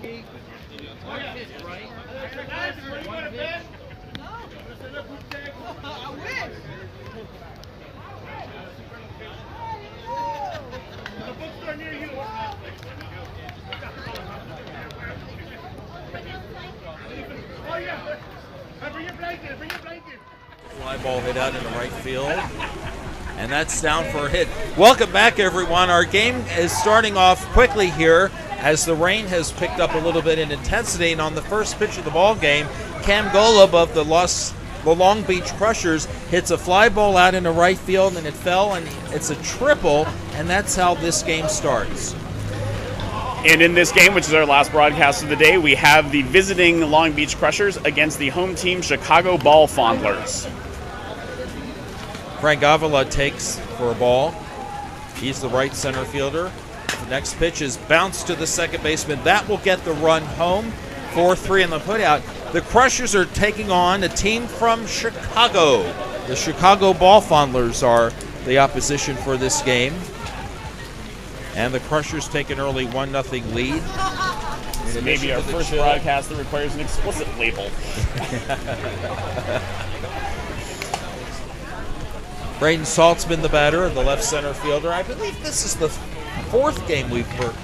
Fly ball hit out in the right field. And that's down for a hit. Welcome back, everyone. Our game is starting off quickly here as the rain has picked up a little bit in intensity. And on the first pitch of the ball game, Cam Golub of the Long Beach Crushers hits a fly ball out in the right field, and it fell, and it's a triple, and that's how this game starts. And in this game, which is our last broadcast of the day, we have the visiting Long Beach Crushers against the home team Chicago Ball Fondlers. Frank Avila takes for a ball. He's the right center fielder. The next pitch is bounced to the second baseman. That will get the run home. 4-3 in the putout. The Crushers are taking on a team from Chicago. The Chicago Ball Fondlers are the opposition for this game. And the Crushers take an early 1-0 lead. This may be our first broadcast that requires an explicit label. Braden Saltzman, the batter, the left center fielder. I believe this is the fourth game we've heard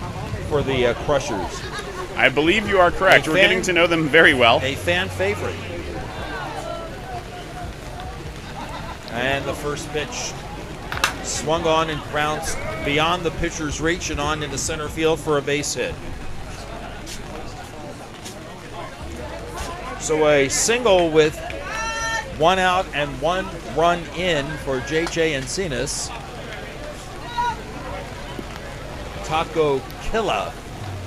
for the Crushers. I believe you are correct. We're getting to know them very well. A fan favorite. And the first pitch swung on and bounced beyond the pitcher's reach and on into center field for a base hit. So a single with 1 out and 1 run in for J.J. Encinas. Taco Killa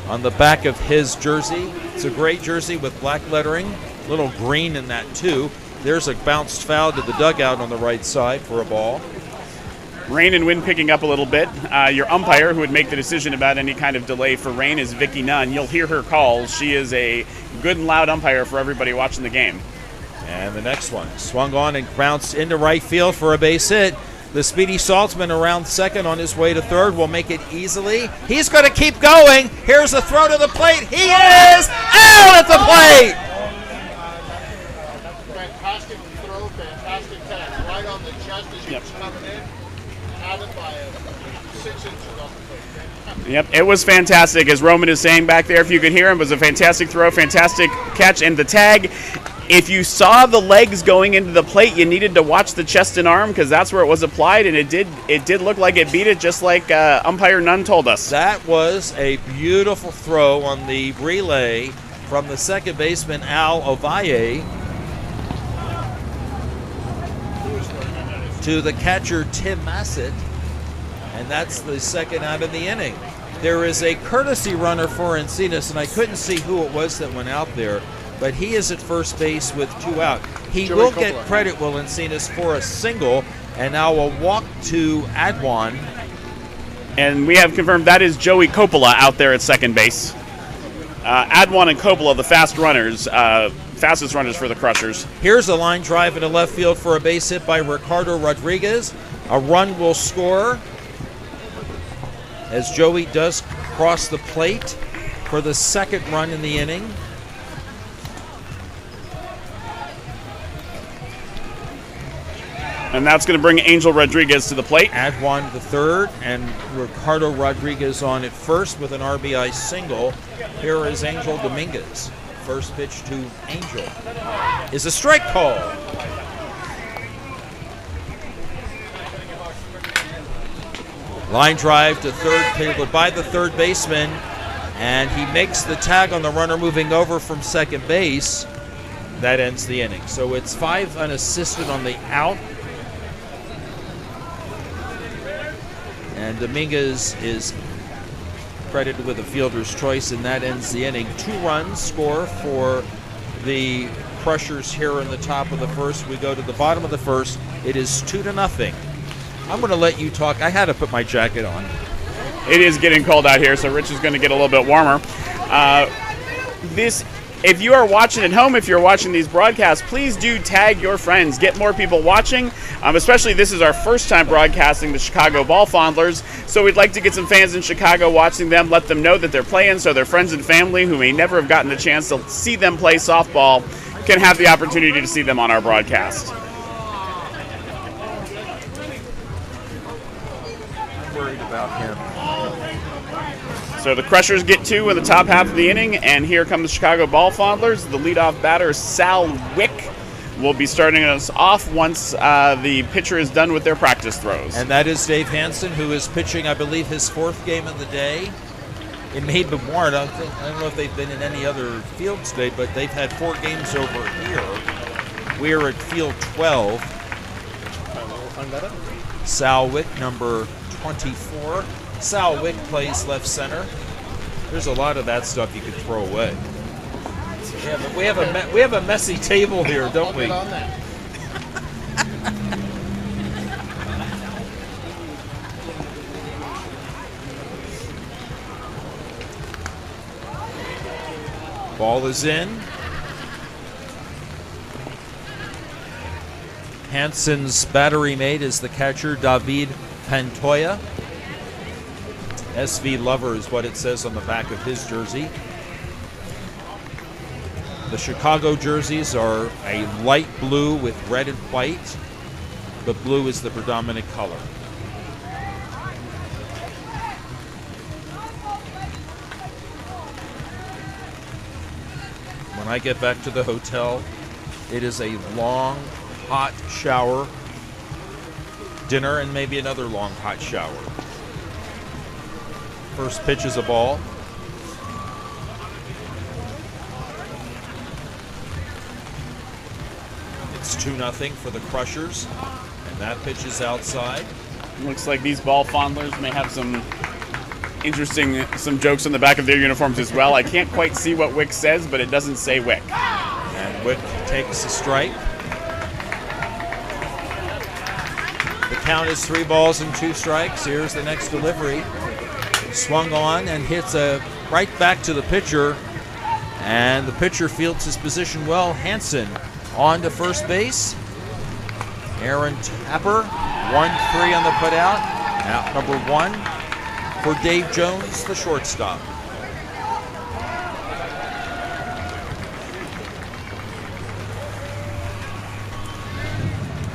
on the back of his jersey. It's a great jersey with black lettering, a little green in that too. There's a bounced foul to the dugout on the right side for a ball. Rain and wind picking up a little bit. Your umpire, who would make the decision about any kind of delay for rain, is Vicky Nunn. You'll hear her calls. She is a good and loud umpire for everybody watching the game. And the next one swung on and bounced into right field for a base hit. The speedy Saltzman around second on his way to third will make it easily. He's going to keep going. Here's a throw to the plate. He is out at the plate. Fantastic throw, fantastic catch. Right on the chest as he was coming in. Had it by 6 inches off the plate. Yep, it was fantastic. As Roman is saying back there, if you could hear him, it was a fantastic throw, fantastic catch, and the tag. If you saw the legs going into the plate, you needed to watch the chest and arm because that's where it was applied, and it did look like it beat it, just like umpire Nunn told us. That was a beautiful throw on the relay from the second baseman Al Ovalle to the catcher Tim Massett, and that's the second out of the inning. There is a courtesy runner for Encinas, and I couldn't see who it was that went out there, but he is at first base with 2 out. He will get credit, Will Encinas, for a single, and now a walk to Adwan. And we have confirmed that is Joey Coppola out there at second base. Adwan and Coppola, the fastest runners for the Crushers. Here's a line drive into left field for a base hit by Ricardo Rodriguez. A run will score as Joey does cross the plate for the second run in the inning. And that's going to bring Angel Rodriguez to the plate. Adwan the third, and Ricardo Rodriguez on at first with an RBI single. Here is Angel Dominguez. First pitch to Angel is a strike call. Line drive to third, fielded by the third baseman, and he makes the tag on the runner moving over from second base. That ends the inning. So it's 5 unassisted on the out. And Dominguez is credited with a fielder's choice, and that ends the inning. 2 runs score for the Crushers here in the top of the first. We go to the bottom of the first. It is 2-0. I'm going to let you talk. I had to put my jacket on. It is getting cold out here, so Rich is going to get a little bit warmer. This If you are watching at home, if you're watching these broadcasts, please do tag your friends. Get more people watching. Especially this is our first time broadcasting the Chicago Ball Fondlers, so we'd like to get some fans in Chicago watching them, let them know that they're playing so their friends and family who may never have gotten the chance to see them play softball can have the opportunity to see them on our broadcast. I'm worried about him. So the Crushers get 2 in the top half of the inning, and here come the Chicago Ball Fondlers. The leadoff batter, Sal Wick, will be starting us off once the pitcher is done with their practice throws. And that is Dave Hansen, who is pitching, I believe, his 4th game of the day. It may be more. I don't know if they've been in any other field today, but they've had 4 games over here. We're at field 12. Sal Wick, number 24. Sal Wick plays left center. There's a lot of that stuff you could throw away. We have a messy table here, don't we? Ball is in. Hansen's battery mate is the catcher, David Pantoja. SV Lover is what it says on the back of his jersey. The Chicago jerseys are a light blue with red and white, but blue is the predominant color. When I get back to the hotel, it is a long, hot shower, dinner, and maybe another long, hot shower. First pitch is a ball. It's 2-0 for the Crushers, and that pitch is outside. Looks like these Ball Fondlers may have some jokes on the back of their uniforms as well. I can't quite see what Wick says, but it doesn't say Wick. And Wick takes a strike. The count is 3 balls and 2 strikes. Here's the next delivery. Swung on and hits right back to the pitcher, and the pitcher fields his position well. Hansen on to first base. Aaron Tapper, 1-3 on the putout. Out number 1 for Dave Jones, the shortstop.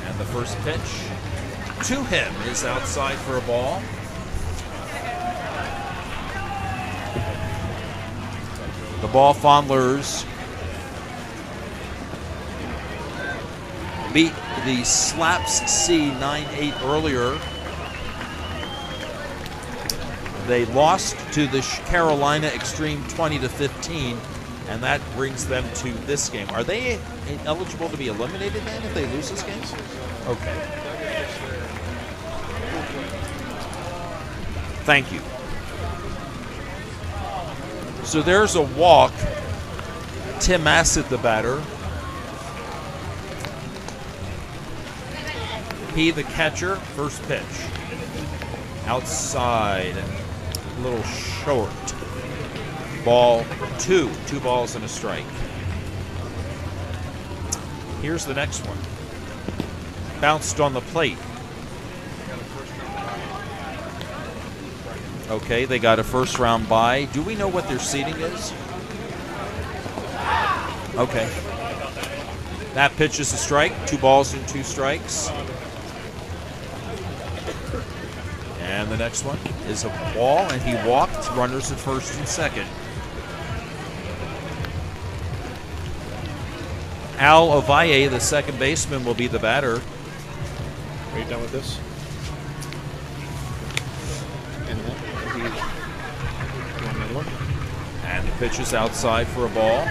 And the first pitch to him is outside for a ball. The Ball Fondlers beat the Slaps C 9-8 earlier. They lost to the Carolina Extreme 20-15, and that brings them to this game. Are they eligible to be eliminated then if they lose this game? Okay. Thank you. So there's a walk. Tim Assett, the batter. He, the catcher, first pitch. Outside and a little short. Ball 2. 2 balls and a strike. Here's the next one. Bounced on the plate. Okay, they got a first round bye. Do we know what their seating is? Okay. That pitch is a strike. 2 balls and 2 strikes. And the next one is a ball, and he walked. Runners at first and second. Al Ovalle, the second baseman, will be the batter. Are you done with this? And the pitch is outside for a ball.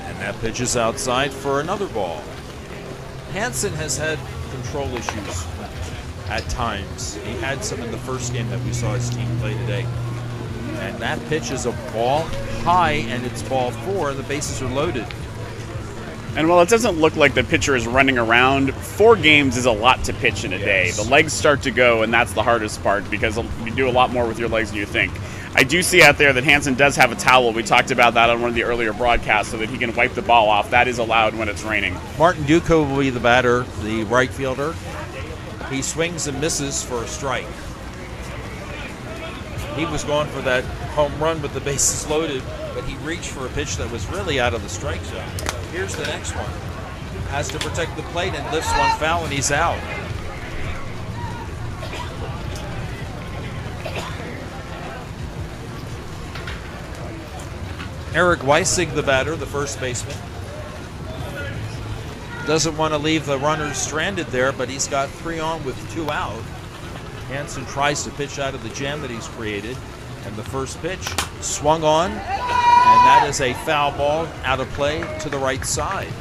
And that pitch is outside for another ball. Hansen has had control issues at times. He had some in the first game that we saw his team play today. And that pitch is a ball high, and it's ball 4, and the bases are loaded. And while it doesn't look like the pitcher is running around, 4 games is a lot to pitch in a day. The legs start to go, and that's the hardest part because you do a lot more with your legs than you think. I do see out there that Hansen does have a towel. We talked about that on one of the earlier broadcasts so that he can wipe the ball off. That is allowed when it's raining. Martin Duco will be the batter, the right fielder. He swings and misses for a strike. He was going for that home run with the bases loaded, but he reached for a pitch that was really out of the strike zone. Here's the next one. Has to protect the plate and lifts one foul, and he's out. Eric Weissig, the batter, the first baseman. Doesn't want to leave the runners stranded there, but he's got 3 on with 2 out. Hansen tries to pitch out of the jam that he's created, and the first pitch swung on, and that is a foul ball out of play to the right side.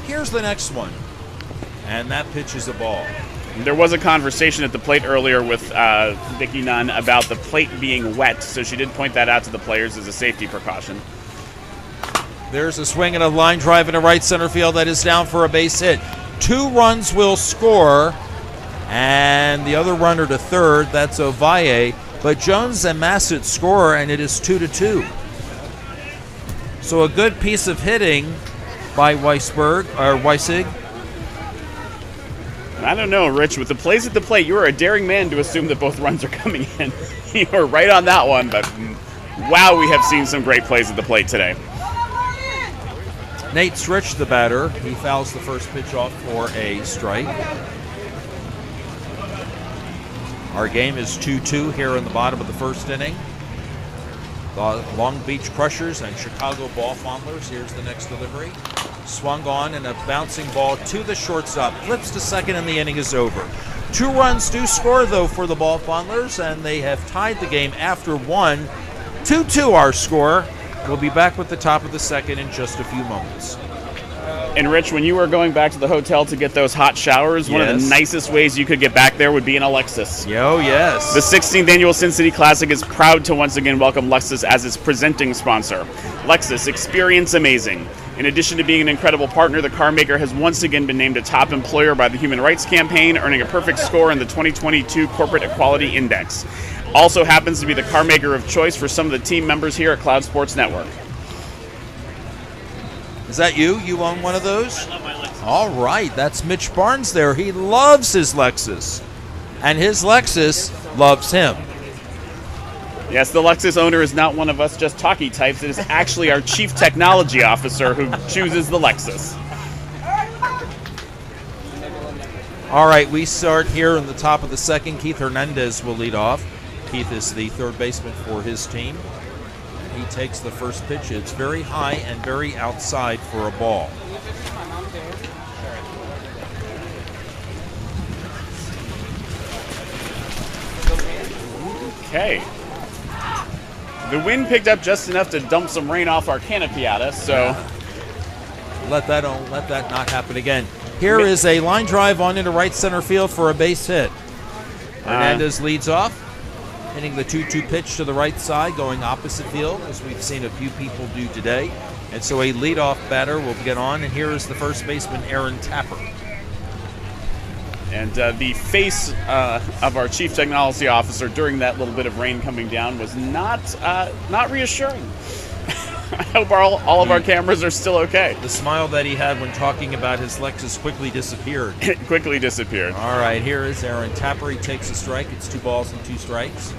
Here's the next one, and that pitch is a ball. There was a conversation at the plate earlier with Vicki Nunn about the plate being wet, so she did point that out to the players as a safety precaution. There's a swing and a line drive in a right center field that is down for a base hit. 2 runs will score, and the other runner to third, that's Ovalle. But Jones and Massett score, and it is 2-2. So a good piece of hitting by Weissig. I don't know, Rich. With the plays at the plate, you are a daring man to assume that both runs are coming in. You are right on that one, but wow, we have seen some great plays at the plate today. Nate Stritch, the batter, he fouls the first pitch off for a strike. Our game is 2-2 here in the bottom of the first inning. The Long Beach Crushers and Chicago Ball Fondlers. Here's the next delivery. Swung on and a bouncing ball to the shortstop. Flips to second and the inning is over. 2 runs do score, though, for the Ball Fondlers, and they have tied the game after 1. 2-2 our score. We'll be back with the top of the second in just a few moments. And Rich, when you were going back to the hotel to get those hot showers, one of the nicest ways you could get back there would be in a Lexus. Yo, yes. The 16th annual Sin City Classic is proud to once again welcome Lexus as its presenting sponsor. Lexus, experience amazing. In addition to being an incredible partner, the car maker has once again been named a top employer by the Human Rights Campaign, earning a perfect score in the 2022 Corporate Equality Index. Also happens to be the car maker of choice for some of the team members here at Cloud Sports Network. Is that you? You own one of those? I love my Lexus. All right, that's Mitch Barnes there. He loves his Lexus, and his Lexus loves him. Yes, the Lexus owner is not one of us just talky types. It is actually our chief technology officer who chooses the Lexus. All right, we start here in the top of the second. Keith Hernandez will lead off. Keith is the third baseman for his team. He takes the first pitch. It's very high and very outside for a ball. Okay. The wind picked up just enough to dump some rain off our canopy at us, so let that not happen again. Here is a line drive on into right center field for a base hit. Hernandez leads off, hitting the 2-2 pitch to the right side, going opposite field, as we've seen a few people do today. And so a leadoff batter will get on, and here is the first baseman, Aaron Tapper. And the face of our chief technology officer during that little bit of rain coming down was not reassuring. I hope all of our cameras are still okay. The smile that he had when talking about his Lexus quickly disappeared. It quickly disappeared. All right, here is Aaron Tapper. He takes a strike. It's 2 balls and 2 strikes.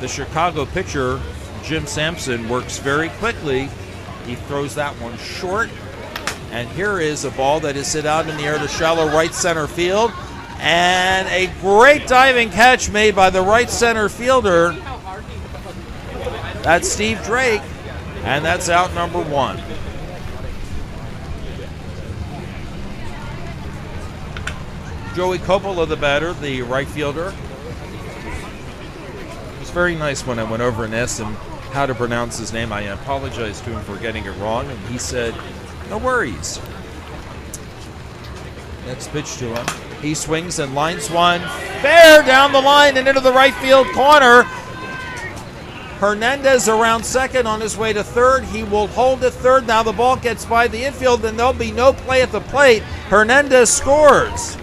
The Chicago pitcher, Jim Sampson, works very quickly. He throws that one short. And here is a ball that is hit out in the air to shallow right center field. And a great diving catch made by the right center fielder. That's Steve Drake. And that's out number 1. Joey Coppola, the batter, the right fielder. It was very nice when I went over and asked him how to pronounce his name. I apologized to him for getting it wrong, and he said, "No worries." Next pitch to him. He swings and lines one fair down the line and into the right field corner. Hernandez around second on his way to third. He will hold at third. Now the ball gets by the infield, and there'll be no play at the plate. Hernandez scores.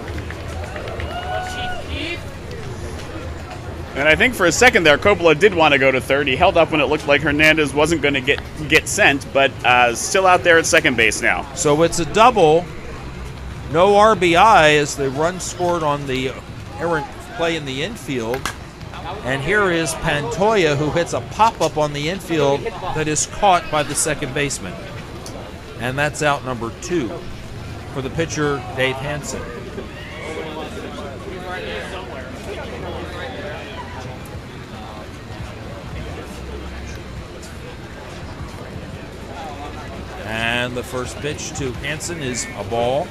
And I think for a second there, Coppola did want to go to third. He held up when it looked like Hernandez wasn't going to get sent, but still out there at second base now. So it's a double. No RBI as the run scored on the errant play in the infield. And here is Pantoja, who hits a pop-up on the infield that is caught by the second baseman. And that's out number 2 for the pitcher, Dave Hansen. And the first pitch to Hansen is a ball.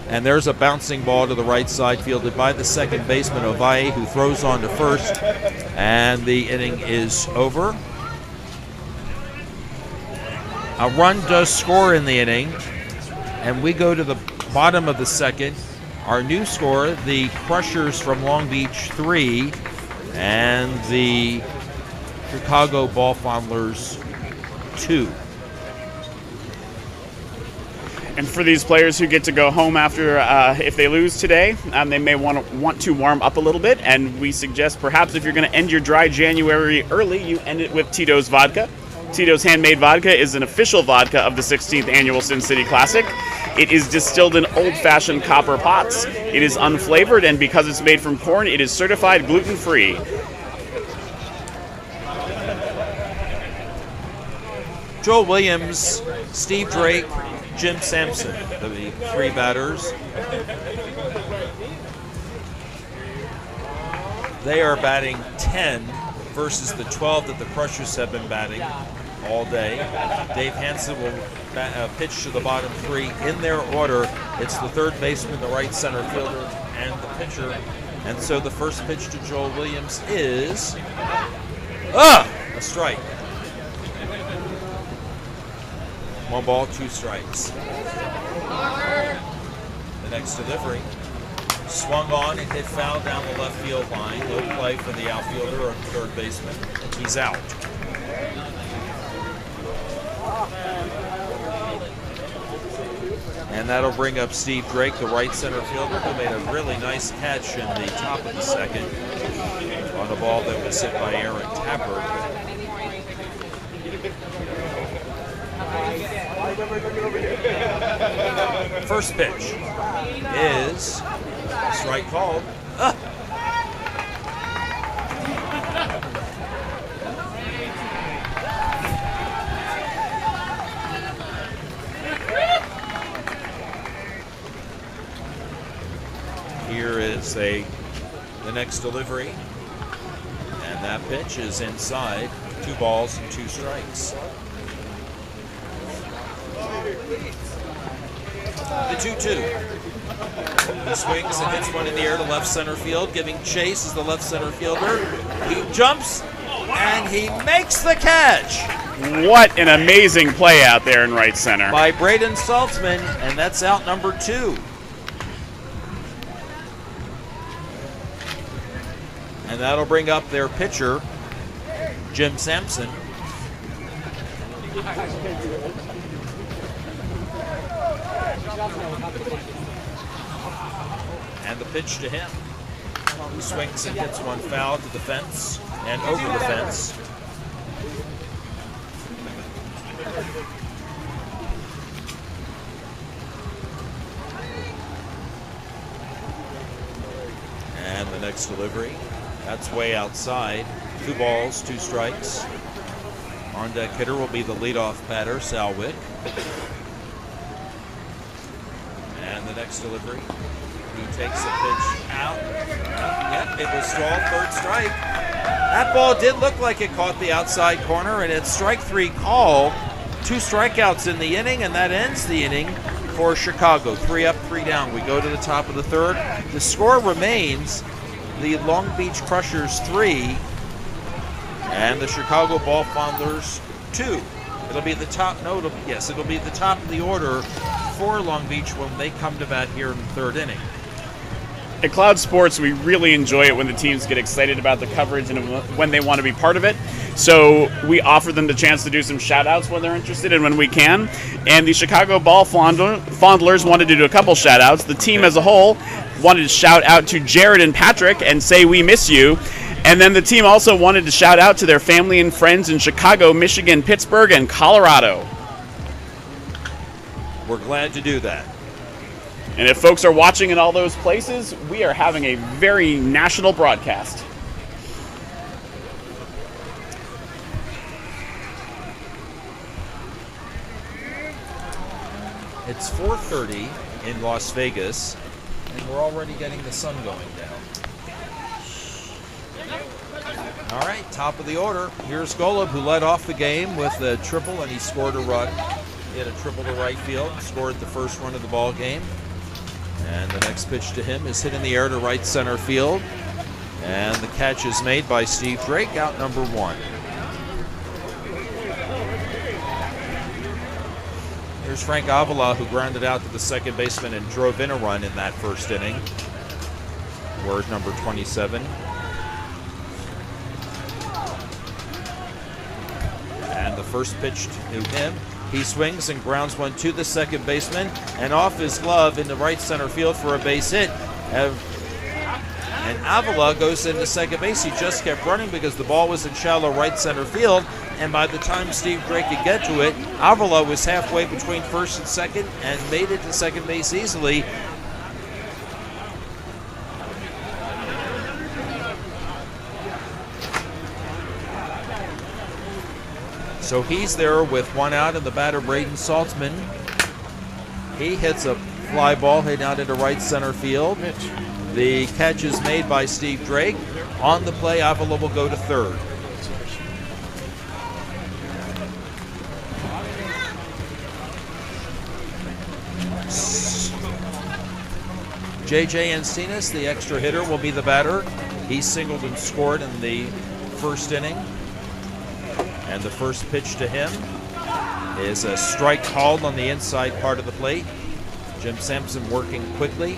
And there's a bouncing ball to the right side, fielded by the second baseman, Ovalle, who throws on to first. And the inning is over. A run does score in the inning. And we go to the bottom of the second. Our new score, the Crushers from Long Beach 3 and the Chicago Ball Fondlers 2. And for these players who get to go home after, if they lose today, they may want to warm up a little bit. And we suggest perhaps if you're going to end your dry January early, you end it with Tito's Vodka. Tito's Handmade Vodka is an official vodka of the 16th Annual Sin City Classic. It is distilled in old-fashioned copper pots. It is unflavored, and because it's made from corn, it is certified gluten-free. Joel Williams, Steve Drake, Jim Sampson, the 3 batters. They are batting 10 versus the 12 that the Crushers have been batting all day. Dave Hansen will pitch to the bottom 3 in their order. It's the third baseman, the right center fielder, and the pitcher. And so the first pitch to Joel Williams is a strike. 1 ball, 2 strikes. The next delivery swung on and hit foul down the left field line. No play for the outfielder or third baseman. He's out. And that'll bring up Steve Drake, the right center fielder, who made a really nice catch in the top of the second on a ball that was hit by Aaron Tapper. First pitch is a strike called. Here is the next delivery, and that pitch is inside. 2 balls and 2 strikes. The 2-2. He swings and hits one in the air to left center field, giving chase as the left center fielder. He jumps and he makes the catch. What an amazing play out there in right center. By Braden Saltzman, and that's out number 2. And that'll bring up their pitcher, Jim Sampson. And the pitch to him. He swings and hits one foul to the fence and over the fence. And the next delivery. That's way outside. 2 balls, 2 strikes. On deck hitter will be the leadoff batter, Sal Wick. And the next delivery. He takes a pitch out. Yep, it was stalled, 3rd strike. That ball did look like it caught the outside corner, and it's strike 3 call. 2 strikeouts in the inning, and that ends the inning for Chicago. 3 up, 3 down. We go to the top of the 3rd. The score remains the Long Beach Crushers 3 and the Chicago Ball Fondlers 2. It'll be the top. No, it'll be the top of the order for Long Beach when they come to bat here in the third inning. At Cloud Sports, we really enjoy it when the teams get excited about the coverage and when they want to be part of it. So we offer them the chance to do some shout-outs when they're interested and when we can. And the Chicago Ball Fondlers wanted to do a couple shout-outs. The team as a whole wanted to shout out to Jared and Patrick and say, "We miss you." And then the team also wanted to shout out to their family and friends in Chicago, Michigan, Pittsburgh, and Colorado. We're glad to do that. And if folks are watching in all those places, we are having a very national broadcast. It's 4:30 in Las Vegas, and we're already getting the sun going down. All right, top of the order. Here's Golub, who led off the game with a triple, and he scored a run. He had a triple to right field, scored the first run of the ball game. And the next pitch to him is hit in the air to right center field. And the catch is made by Steve Drake, out number 1. Here's Frank Avila, who grounded out to the second baseman and drove in a run in that first inning. Word number 27. And the first pitch to him. He swings and grounds one to the second baseman and off his glove into right center field for a base hit. And Avila goes into second base. He just kept running because the ball was in shallow right center field. And by the time Steve Drake could get to it, Avila was halfway between first and second and made it to second base easily. So he's there with one out, and the batter, Braden Saltzman. He hits a fly ball hit out into right center field. The catch is made by Steve Drake. On the play, Avila will go to third. J.J. Encinas, the extra hitter, will be the batter. He singled and scored in the first inning. And the first pitch to him is a strike called on the inside part of the plate. Jim Sampson working quickly.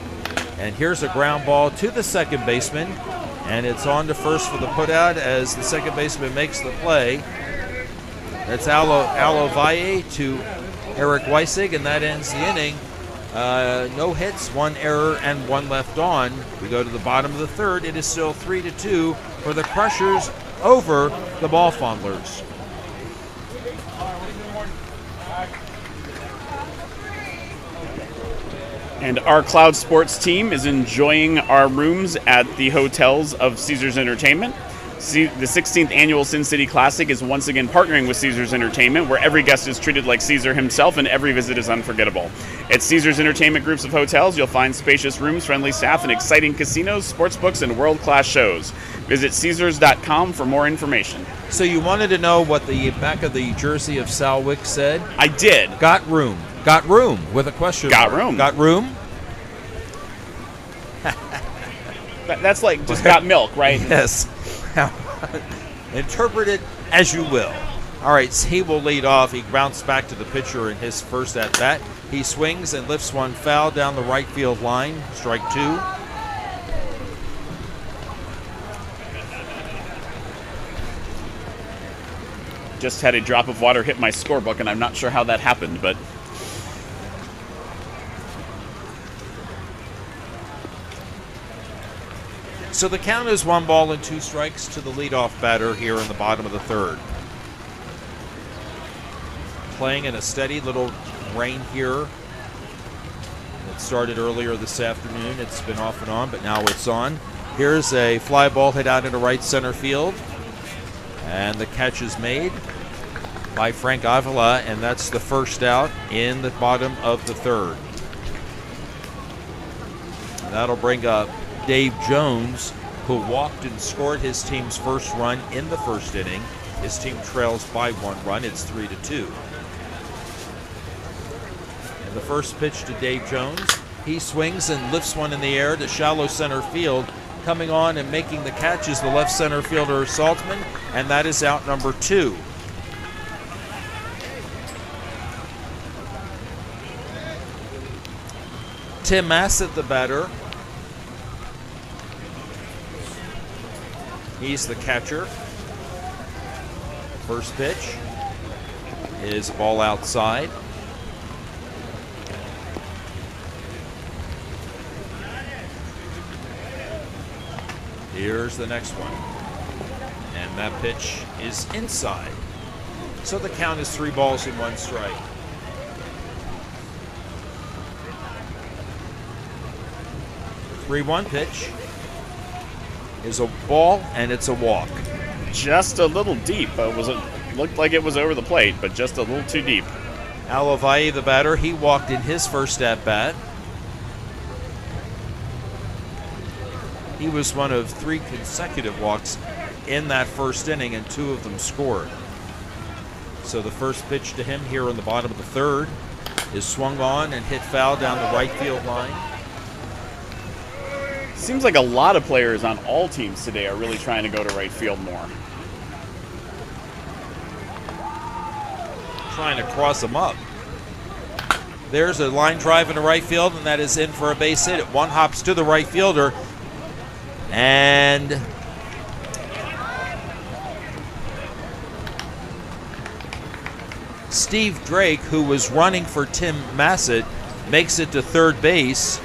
And here's a ground ball to the second baseman. And it's on to first for the putout as the second baseman makes the play. That's Alo Valle to Eric Weissig, and that ends the inning. No hits, one error, and one left on. We go to the bottom of the third. It is still 3-2 for the Crushers over the Ball Fondlers. And our Cloud Sports team is enjoying our rooms at the hotels of Caesars Entertainment. The 16th annual Sin City Classic is once again partnering with Caesars Entertainment, where every guest is treated like Caesar himself and every visit is unforgettable. At Caesars Entertainment groups of hotels, you'll find spacious rooms, friendly staff, and exciting casinos, sportsbooks, and world-class shows. Visit Caesars.com for more information. So you wanted to know what the back of the jersey of Sal Wick said? I did. Got room. Got room with a question Got mark. room. Got room? That's like just got milk, right? Yes. Interpret it as you will. All right, so he will lead off. He bounced back to the pitcher in his first at-bat. He swings and lifts one foul down the right field line. Strike 2. Just had a drop of water hit my scorebook, and I'm not sure how that happened, but... So the count is 1 ball and 2 strikes to the leadoff batter here in the bottom of the third. Playing in a steady little rain here. It started earlier this afternoon. It's been off and on, but now it's on. Here's a fly ball hit out into right center field. And the catch is made by Frank Avila, and that's the first out in the bottom of the third. And that'll bring up Dave Jones, who walked and scored his team's first run in the first inning. His team trails by 1 run. It's 3-2. And the first pitch to Dave Jones. He swings and lifts one in the air to shallow center field. Coming on and making the catch is the left center fielder Saltzman, and that is out number 2. Tim Massett, the batter. He's the catcher. First pitch is a ball outside. Here's the next one. And that pitch is inside. So the count is 3 balls and 1 strike. The 3-1 pitch is a ball, and it's a walk. Just a little deep. Looked like it was over the plate, but just a little too deep. Al Avai, the batter, he walked in his first at-bat. He was one of 3 consecutive walks in that first inning, and 2 of them scored. So the first pitch to him here in the bottom of the third is swung on and hit foul down the right field line. Seems like a lot of players on all teams today are really trying to go to right field more. Trying to cross him up. There's a line drive into right field, and that is in for a base hit. One hops to the right fielder, and Steve Drake, who was running for Tim Massett, makes it to third base,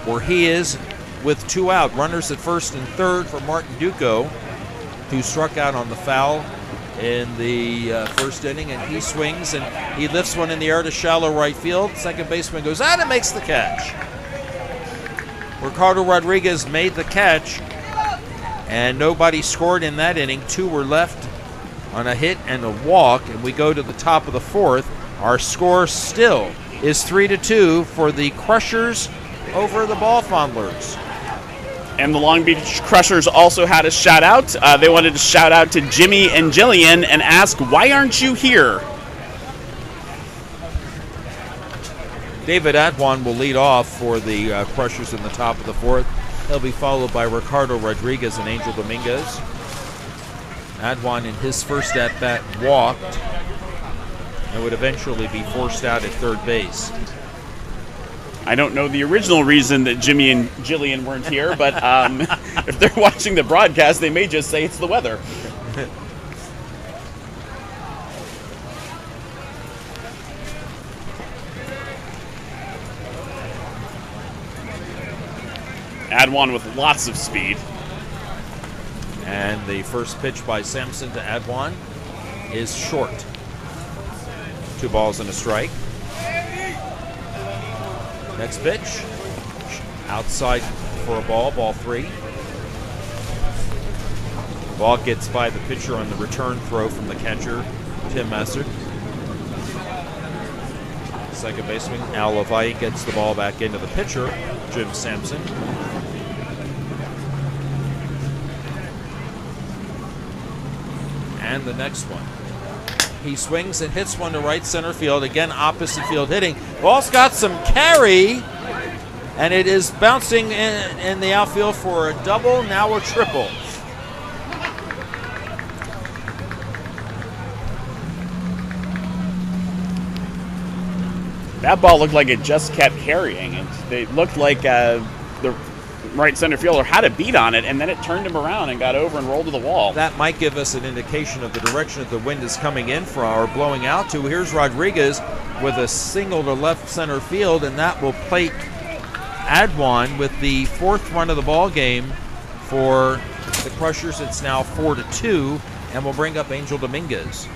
where he is with 2 out. Runners at first and third for Martin Duco, who struck out on the foul in the first inning, and he swings and he lifts one in the air to shallow right field. Second baseman goes out and makes the catch. Ricardo Rodriguez made the catch, and nobody scored in that inning. 2 were left on a hit and a walk, and we go to the top of the 4th. Our score still is 3-2 for the Crushers over the Ball Fondlers. And the Long Beach Crushers also had a shout out. They wanted to shout out to Jimmy and Jillian and ask, why aren't you here? David Adwan will lead off for the Crushers in the top of the 4th. He'll be followed by Ricardo Rodriguez and Angel Dominguez. Adwan in his first at-bat walked and would eventually be forced out at third base. I don't know the original reason that Jimmy and Jillian weren't here, but if they're watching the broadcast, they may just say it's the weather. Adwan with lots of speed. And the first pitch by Sampson to Adwan is short. 2 balls and a strike. Next pitch, outside for a ball, ball 3. Ball gets by the pitcher on the return throw from the catcher, Tim Massett. Second baseman, Al Avai, gets the ball back into the pitcher, Jim Sampson. And the next one. He swings and hits one to right center field. Again, opposite field hitting. Ball's got some carry, and it is bouncing in the outfield for a double, now a triple. That ball looked like it just kept carrying. It looked like the right center fielder had a beat on it, and then it turned him around and got over and rolled to the wall. That might give us an indication of the direction that the wind is coming in from or blowing out to. Here's Rodriguez with a single to left center field, and that will plate Adwan with the 4th run of the ball game for the Crushers. It's now 4-2, and we'll bring up Angel Dominguez.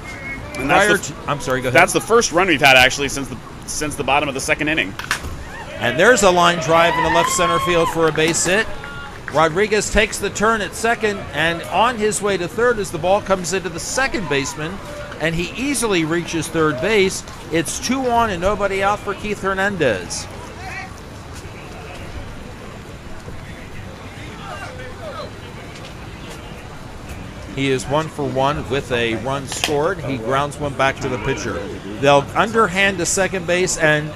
And I'm sorry, go ahead. That's the first run we've had actually since the bottom of the 2nd inning. And there's a line drive in the left center field for a base hit. Rodriguez takes the turn at second, and on his way to third as the ball comes into the second baseman, and he easily reaches third base. It's 2 on and nobody out for Keith Hernandez. He is 1 for 1 with a run scored. He grounds one back to the pitcher. They'll underhand to second base, and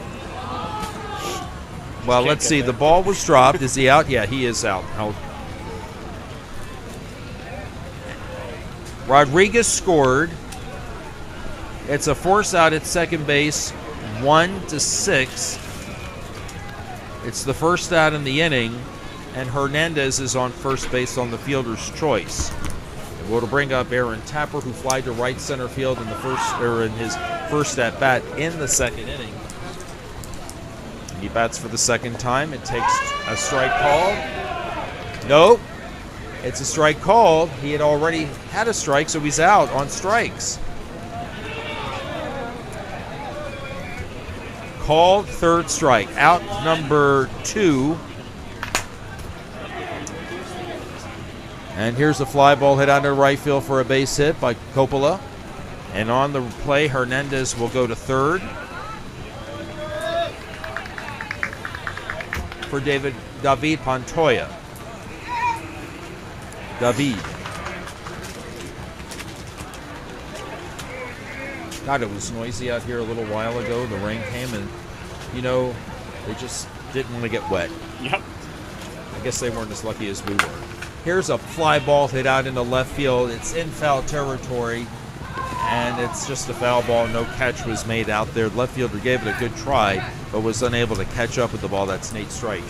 well, let's see. The ball was dropped. Is he out? Yeah, he is out. Rodriguez scored. It's a force out at second base, 1-6. It's the first out in the inning, and Hernandez is on first base on the fielder's choice. And we'll bring up Aaron Tapper, who flied to right center field in his first at bat in the second inning. He bats for the second time. It takes a strike called. No, it's a strike called. He had already had a strike, so he's out on strikes. Called, third strike. Out number 2. And here's a fly ball hit out to right field for a base hit by Coppola. And on the play, Hernandez will go to third for David Pantoja. David. God, it was noisy out here a little while ago. The rain came and, they just didn't want to get wet. Yep. I guess they weren't as lucky as we were. Here's a fly ball hit out into left field. It's in foul territory, and it's just a foul ball. No catch was made out there. The left fielder gave it a good try, but was unable to catch up with the ball. That's Nate Streich.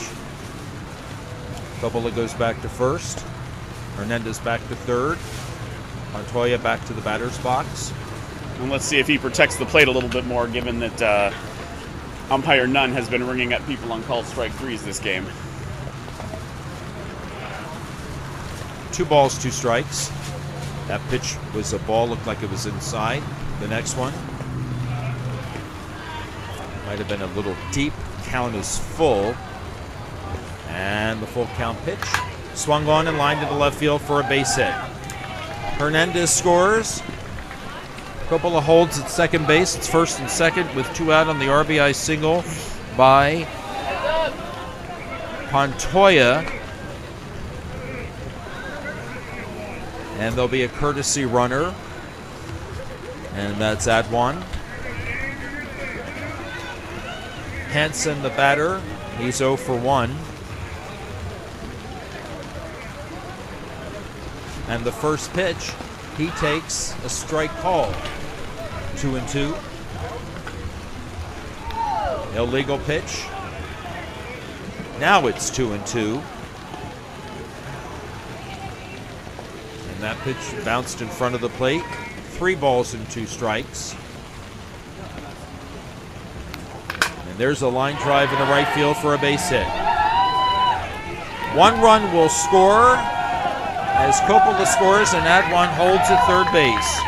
Coppola goes back to first. Hernandez back to third. Montoya back to the batter's box. And let's see if he protects the plate a little bit more, given that umpire Nunn has been ringing at people on called strike threes this game. 2 balls, 2 strikes. That pitch was a ball, looked like it was inside. The next one might have been a little deep. Count is full. And the full count pitch. Swung on and lined into left field for a base hit. Hernandez scores. Coppola holds at second base. It's first and second with 2 out on the RBI single by Pantoja. And there'll be a courtesy runner. And that's Adwan. Hansen, the batter. He's 0 for 1. And the first pitch, he takes a strike call. 2-2. Illegal pitch. Now it's 2-2. And that pitch bounced in front of the plate. 3 balls and 2 strikes. And there's a line drive in the right field for a base hit. 1 run will score as Coppola scores and Adwan holds at third base.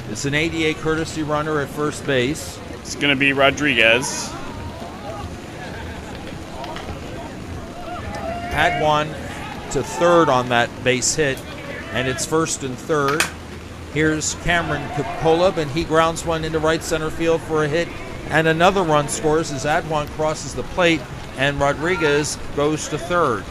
It's an ADA courtesy runner at first base. It's going to be Rodriguez. Adwan to third on that base hit, and it's first and third. Here's Cameron Coppola, and he grounds one into right center field for a hit, and another run scores as Adwan crosses the plate, and Rodriguez goes to third.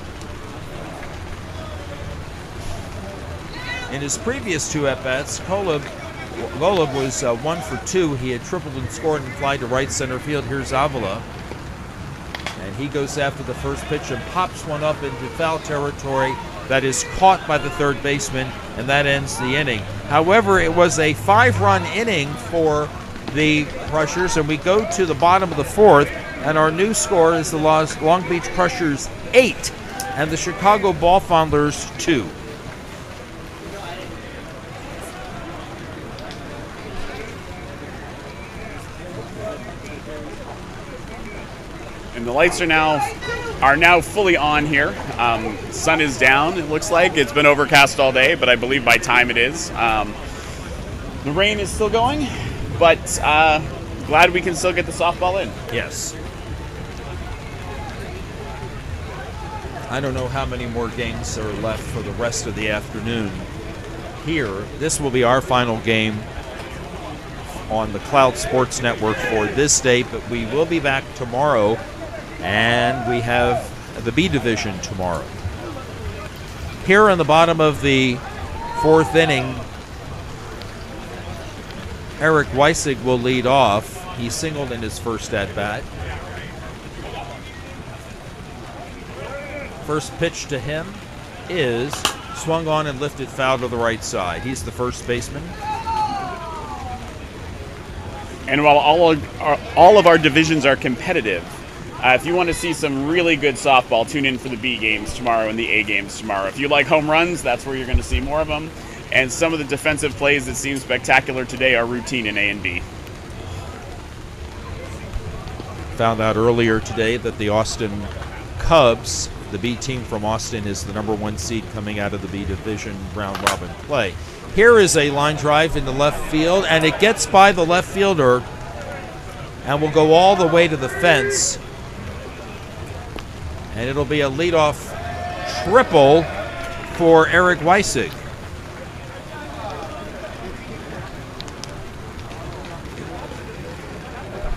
In his previous 2 at-bats, Golub was 1 for 2. He had tripled and scored and fly to right center field. Here's Avila. And he goes after the first pitch and pops one up into foul territory that is caught by the third baseman, and that ends the inning. However, it was a 5-run inning for the Crushers, and we go to the bottom of the 4th, and our new score is the Long Beach Crushers 8 and the Chicago Ball Fondlers 2. And the lights are now fully on here. Sun is down, it looks like. It's been overcast all day, but I believe by time it is. The rain is still going, but glad we can still get the softball in. Yes. I don't know how many more games are left for the rest of the afternoon here. This will be our final game on the Cloud Sports Network for this day, but we will be back tomorrow, and we have the B Division tomorrow. Here in the bottom of the 4th inning, Eric Weissig will lead off. He singled in his first at-bat. First pitch to him is swung on and lifted foul to the right side. He's the first baseman. And while all of our divisions are competitive, if you want to see some really good softball, tune in for the B games tomorrow and the A games tomorrow. If you like home runs, that's where you're going to see more of them. And some of the defensive plays that seem spectacular today are routine in A and B. Found out earlier today that the Austin Cubs, the B team from Austin, is the #1 seed coming out of the B division round robin play. Here is a line drive in the left field, and it gets by the left fielder and will go all the way to the fence. And it'll be a leadoff triple for Eric Weissig.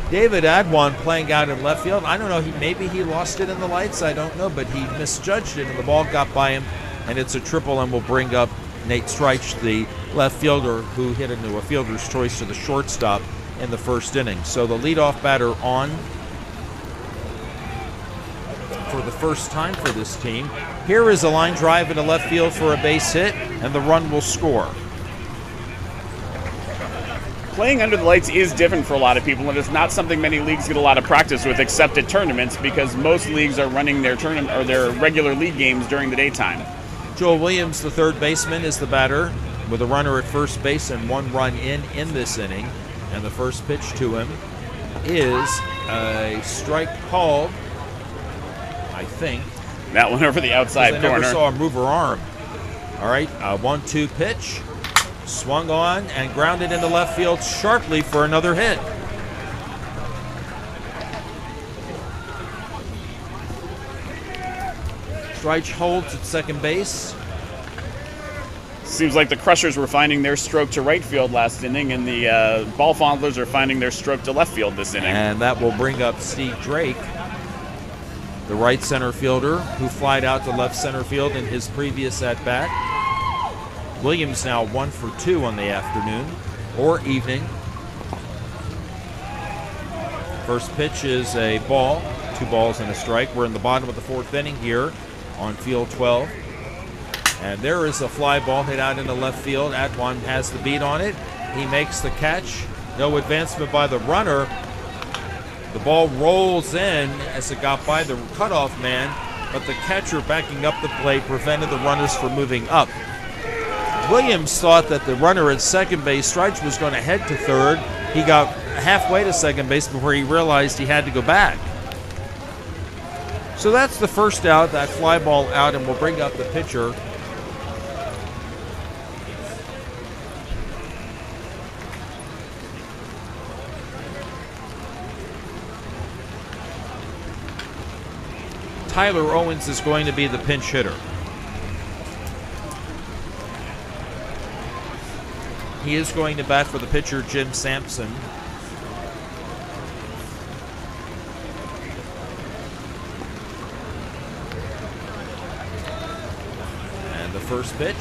David Adwan playing out in left field. I don't know, maybe he lost it in the lights, I don't know, but he misjudged it and the ball got by him, and it's a triple and will bring up Nate Streich, the left fielder, who hit into a fielder's choice to the shortstop in the first inning. So the leadoff batter on for the first time for this team. Here is a line drive into left field for a base hit, and the run will score. Playing under the lights is different for a lot of people, and it's not something many leagues get a lot of practice with, except at tournaments, because most leagues are running their tournament or their regular league games during the daytime. Joel Williams, the third baseman, is the batter with a runner at first base and one run in this inning. And the first pitch to him is a strike called, I think. That one over the outside corner. I never saw him move her arm. All right, 1-2 pitch. Swung on and grounded into left field sharply for another hit. Streich holds at second base. Seems like the Crushers were finding their stroke to right field last inning, and the Ball Fondlers are finding their stroke to left field this inning. And that will bring up Steve Drake, the right center fielder, who flied out to left center field in his previous at-bat. Williams now 1 for 2 on the afternoon or evening. First pitch is a ball, 2 balls and a strike. We're in the bottom of the 4th inning here on field 12. And there is a fly ball hit out into left field. Adwan has the beat on it. He makes the catch. No advancement by the runner. The ball rolls in as it got by the cutoff man, but the catcher backing up the plate prevented the runners from moving up. Williams thought that the runner at second base, Streich, was going to head to third. He got halfway to second base before he realized he had to go back. So that's the first out, that fly ball out, and we'll bring up the pitcher. Tyler Owens is going to be the pinch hitter. He is going to bat for the pitcher, Jim Sampson. And the first pitch,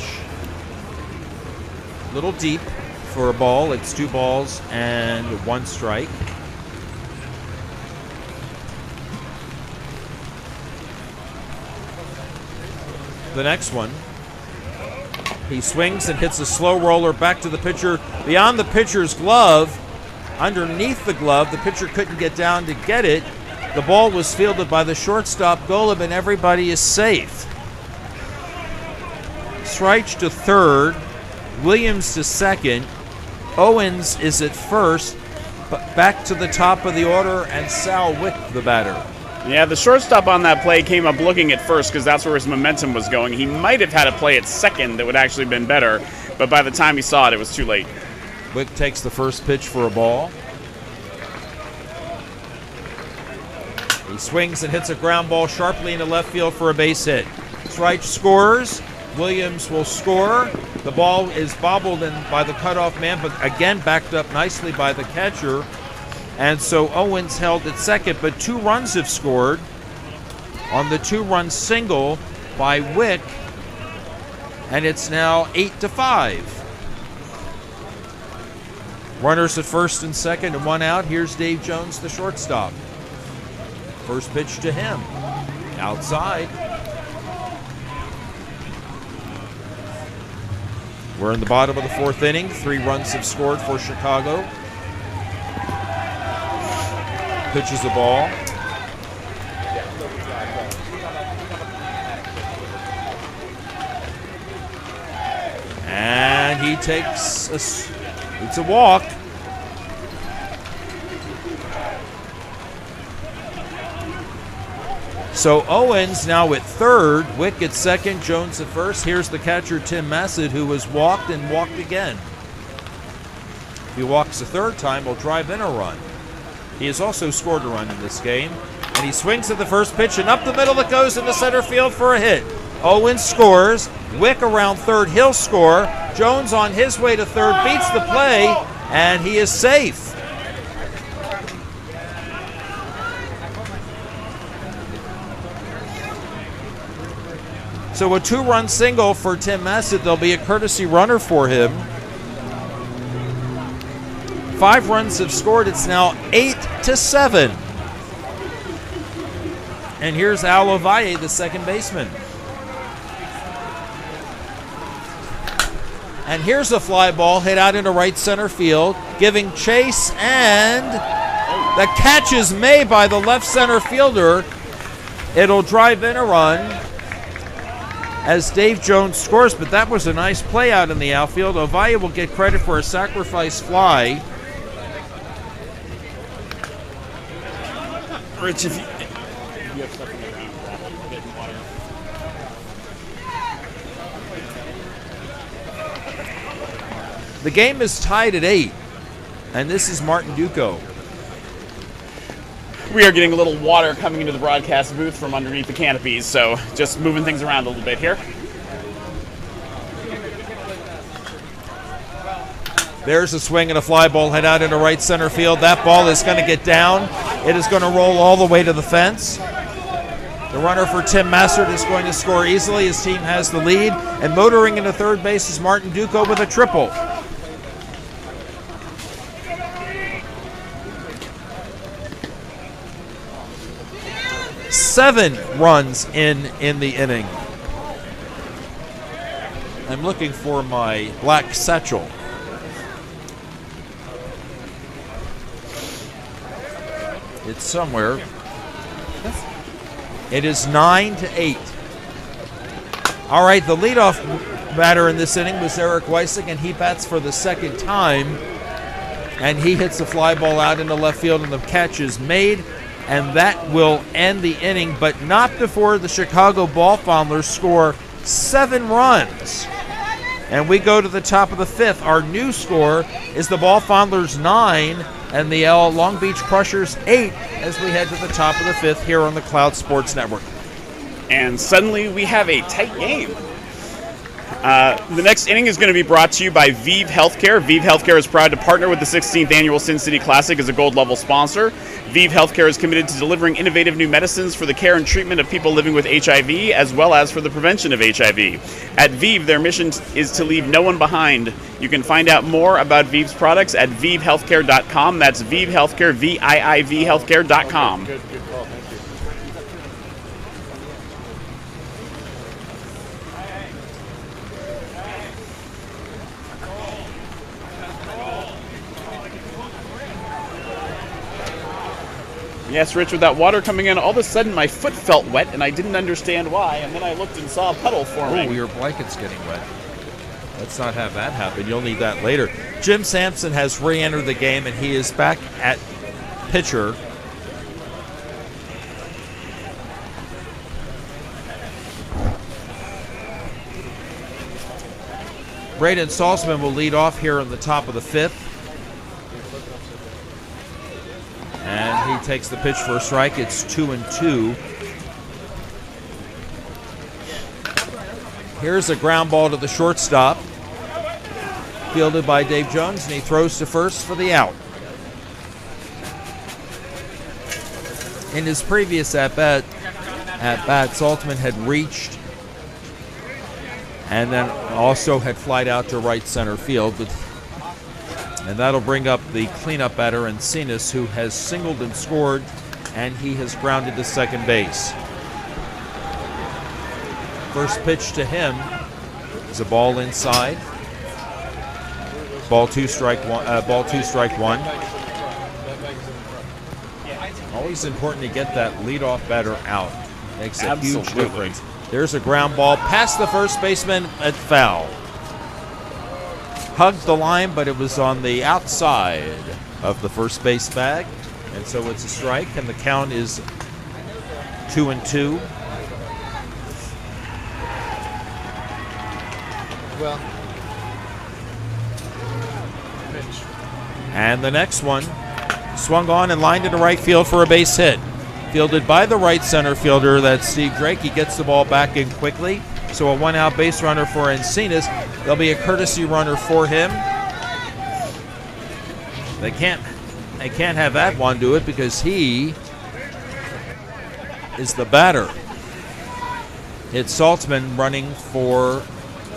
a little deep for a ball. It's 2 balls and 1 strike. The next one, he swings and hits a slow roller back to the pitcher, beyond the pitcher's glove, underneath the glove. The pitcher couldn't get down to get it. The ball was fielded by the shortstop, Golub, and everybody is safe. Streich to third, Williams to second, Owens is at first, but back to the top of the order, and Sal Wick, the batter. Yeah, the shortstop on that play came up looking at first because that's where his momentum was going. He might have had a play at second that would actually have been better, but by the time he saw it, it was too late. Wick takes the first pitch for a ball. He swings and hits a ground ball sharply into left field for a base hit. Streich scores. Williams will score. The ball is bobbled in by the cutoff man, but again backed up nicely by the catcher. And so Owens held at second, but 2 runs have scored on the 2-run single by Wick, and it's now 8-5. Runners at first and second and 1 out. Here's Dave Jones, the shortstop. First pitch to him. Outside. We're in the bottom of the 4th inning. 3 runs have scored for Chicago. pitches the ball. And he takes it's a walk. So Owens now at third, Wick at second, Jones at first. Here's the catcher, Tim Messett, who has walked and walked again. If he walks a third time, he'll drive in a run. He has also scored a run in this game. And he swings at the first pitch, and up the middle it goes into center field for a hit. Owens scores. Wick around third, he'll score. Jones on his way to third beats the play, and he is safe. So a 2-run single for Tim Messett. There'll be a courtesy runner for him. 5 runs have scored. It's now 8-7. And here's Al Ovalle, the second baseman. And here's a fly ball hit out into right center field, giving chase, and the catch is made by the left center fielder. It'll drive in a run as Dave Jones scores, but that was a nice play out in the outfield. Ovalle will get credit for a sacrifice fly. Rich, if you have stuff in the ground, a bit in water. The game is tied at 8, and this is Martin Duco. We are getting a little water coming into the broadcast booth from underneath the canopies, so just moving things around a little bit here. There's a swing and a fly ball head out into right center field. That ball is going to get down. It is going to roll all the way to the fence. The runner for Tim Messett is going to score easily. His team has the lead. And motoring into third base is Martin Duco with a triple. Seven runs in the inning. I'm looking for my black satchel. It's somewhere. It is 9-8. All right, the leadoff batter in this inning was Eric Weissig, and he bats for the second time. And he hits a fly ball out into left field, and the catch is made. And that will end the inning, but not before the Chicago Ball Fondlers score 7 runs. And we go to the top of the 5th. Our new score is the Ball Fondlers 9 and the Long Beach Crushers 8 as we head to the top of the 5th here on the Cloud Sports Network. And suddenly we have a tight game. The next inning is going to be brought to you by ViV Healthcare. ViV Healthcare is proud to partner with the 16th Annual Sin City Classic as a gold level sponsor. ViV Healthcare is committed to delivering innovative new medicines for the care and treatment of people living with HIV, as well as for the prevention of HIV. At ViV, their mission is to leave no one behind. You can find out more about ViV's products at vivhealthcare.com. That's ViV Healthcare, VIIV Healthcare.com. Good call. Thank you. Yes, Rich, with that water coming in, all of a sudden my foot felt wet and I didn't understand why, and then I looked and saw a puddle forming. Oh, your blanket's getting wet. Let's not have that happen. You'll need that later. Jim Sampson has re-entered the game, and he is back at pitcher. Braden Salzman will lead off here in the top of the 5th. And he takes the pitch for a strike. It's 2-2. Here's a ground ball to the shortstop, fielded by Dave Jones, and he throws to first for the out. In his previous at-bat, Saltzman had reached and then also had flied out to right center field. And that'll bring up the cleanup batter, Encinas, who has singled and scored, and he has grounded to second base. First pitch to him is a ball inside. Ball two, strike one. Always important to get that leadoff batter out. Makes a huge Absolutely. difference. There's a ground ball past the first baseman at foul. Hugged the line, but it was on the outside of the first base bag. And so it's a strike, and the count is 2-2. Well, And the next one swung on and lined into right field for a base hit. Fielded by the right center fielder, that's Steve Drake. He gets the ball back in quickly. So a one-out base runner for Encinas. There'll be a courtesy runner for him. They can't have Adwan do it because he is the batter. It's Saltzman running for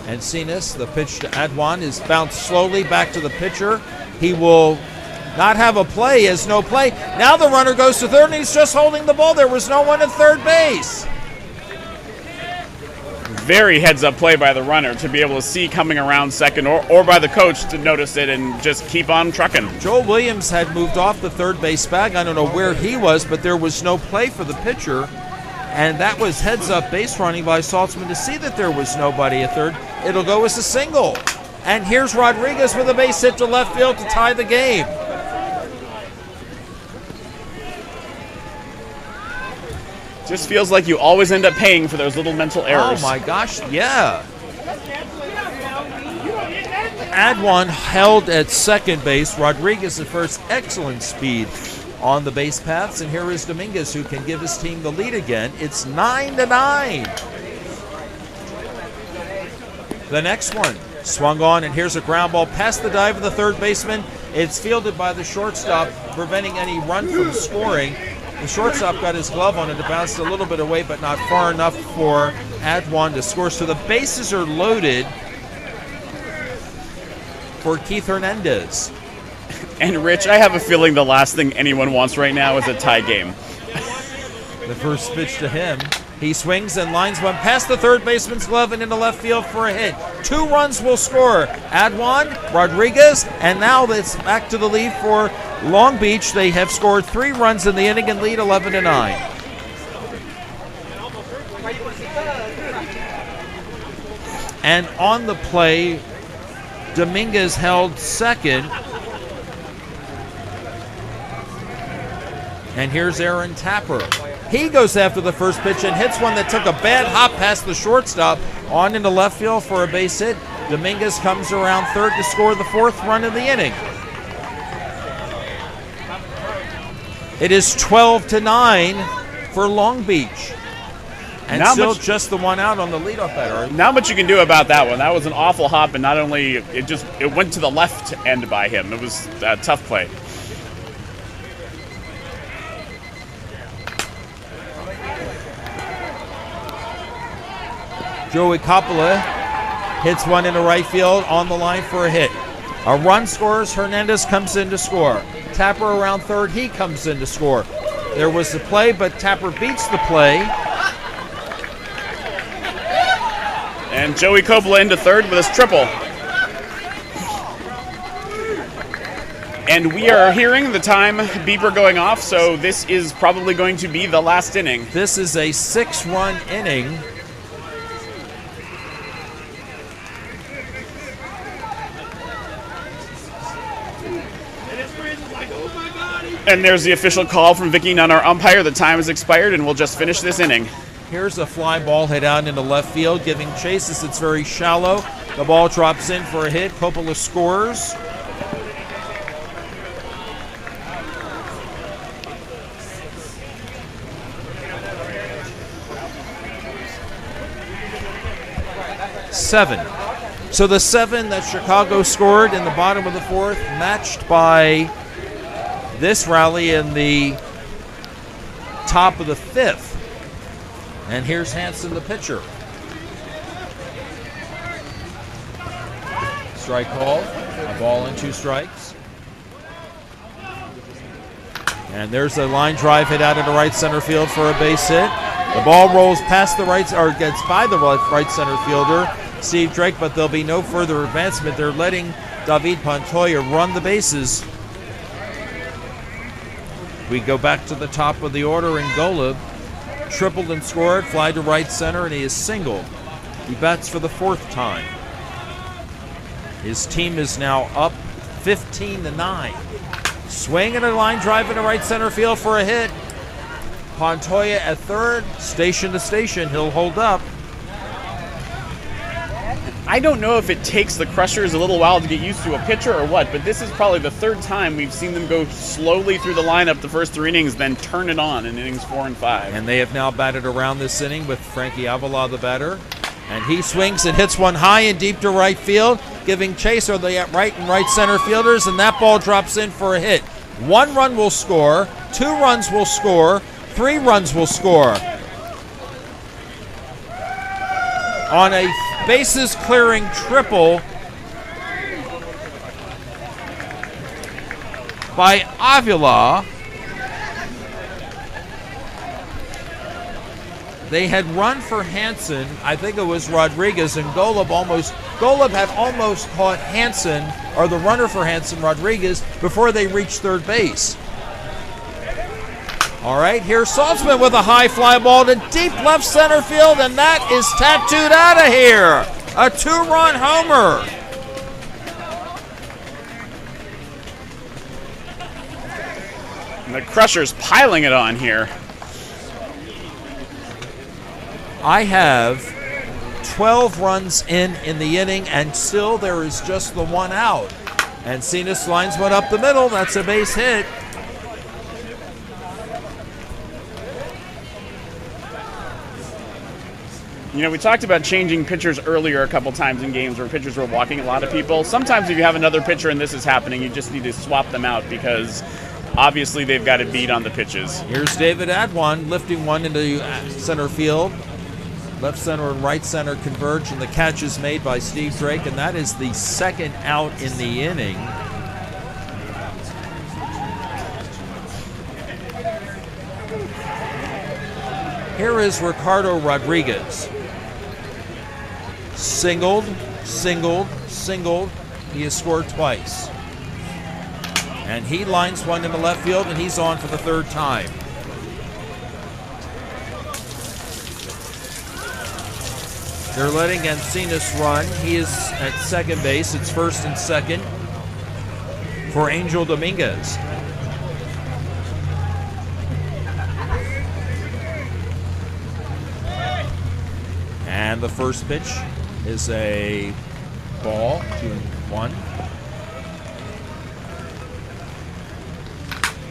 Encinas. The pitch to Adwan is bounced slowly back to the pitcher. He will not have a play as no play. Now the runner goes to third, and he's just holding the ball. There was no one at third base. Very heads-up play by the runner to be able to see coming around second, or by the coach to notice it and just keep on trucking. Joel Williams had moved off the third base bag. I don't know where he was, but there was no play for the pitcher. And that was heads-up base running by Saltzman to see that there was nobody at third. It'll go as a single. And here's Rodriguez with a base hit to left field to tie the game. Just feels like you always end up paying for those little mental errors. Oh my gosh, yeah. Adwan held at second base. Rodriguez at first, excellent speed on the base paths. And here is Dominguez, who can give his team the lead again. It's 9-9. The next one swung on, and here's a ground ball past the dive of the third baseman. It's fielded by the shortstop, preventing any run from scoring. The shortstop got his glove on it. It bounced a little bit away, but not far enough for Adwan to score. So the bases are loaded for Keith Hernandez. And Rich, I have a feeling the last thing anyone wants right now is a tie game. The first pitch to him. He swings and lines one past the third baseman's glove and into left field for a hit. 2 runs will score. Adwan, Rodriguez, and now it's back to the lead for Long Beach. They have scored 3 runs in the inning and lead 11-9. And on the play, Dominguez held second. And here's Aaron Tapper. He goes after the first pitch and hits one that took a bad hop past the shortstop on into left field for a base hit. Dominguez comes around third to score the 4th run of the inning. It is 12-9 for Long Beach. And Not still much- just the one out on the leadoff batter. Not much you can do about that one. That was an awful hop, and not only it went to the left end by him. It was a tough play. Joey Coppola hits one into right field on the line for a hit. A run scores, Hernandez comes in to score. Tapper around third, he comes in to score. There was the play, but Tapper beats the play. And Joey Coppola into third with his triple. And we are hearing the time beeper going off, so this is probably going to be the last inning. This is a 6-run inning. And there's the official call from Vicky Nunn, our umpire. The time has expired, and we'll just finish this inning. Here's a fly ball hit out into left field, giving chase as it's very shallow. The ball drops in for a hit. Coppola scores. Seven. So the 7 that Chicago scored in the bottom of the 4th, matched by this rally in the top of the 5th. And here's Hanson, the pitcher. Strike called. A ball and 2 strikes. And there's a line drive hit out into right center field for a base hit. The ball rolls past the right, or gets by the right center fielder, Steve Drake, but there'll be no further advancement. They're letting David Pantoja run the bases. We go back to the top of the order, and Golub tripled and scored, fly to right center, and he is singled. He bats for the 4th time. His team is now up 15-9. Swing and a line drive into right center field for a hit. Montoya at third, station to station, he'll hold up. I don't know if it takes the Crushers a little while to get used to a pitcher or what, but this is probably the 3rd time we've seen them go slowly through the lineup the first 3 innings, then turn it on in innings 4 and 5. And they have now batted around this inning with Frankie Avila, the batter. And he swings and hits one high and deep to right field, giving chase are the right and right center fielders, and that ball drops in for a hit. 1 run will score, 2 runs will score, 3 runs will score. On a bases clearing triple by Avila. They had run for Hansen, I think it was Rodriguez, and Golub had almost caught Hansen, or the runner for Hansen, Rodriguez, before they reached third base. All right, here's Saltzman with a high fly ball to deep left center field, and that is tattooed out of here. A 2-run homer. And the Crushers piling it on here. I have 12 runs in the inning, and still there is just the 1 out. And Cenas lines one up the middle. That's a base hit. You know, we talked about changing pitchers earlier a couple times in games where pitchers were walking a lot of people. Sometimes if you have another pitcher and this is happening, you just need to swap them out because obviously they've got a beat on the pitches. Here's David Adwan lifting one into center field. Left center and right center converge, and the catch is made by Steve Drake, and that is the 2nd out in the inning. Here is Ricardo Rodriguez. Singled, singled, singled. He has scored twice. And he lines one into left field, and he's on for the 3rd time. They're letting Encinas run. He is at second base. It's 1st and 2nd for Angel Dominguez. And the first pitch is a ball, 2-1.